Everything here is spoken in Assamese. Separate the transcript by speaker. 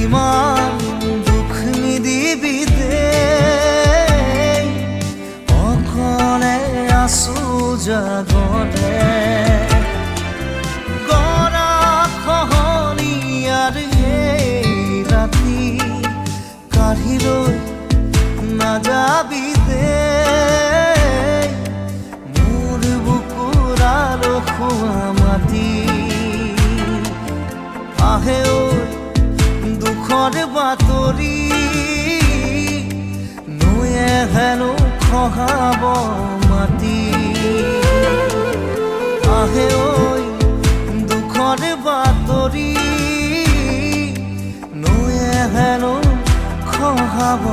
Speaker 1: কিমান দুখ নিদিবি দে অকলে আছো জাগতে গৰা খহনীয়াৰ এই ৰাতি কাঢ়িলৈ নাযাবি দে মোৰ বুকুৰাৰ খোৱা মাটি আহে ঐ দুখৰ বাতৰি নৈয়ে হেনো খহাব মাটি আহে ঐ দুখৰ বাতৰি নৈয়ে হেনো খহাব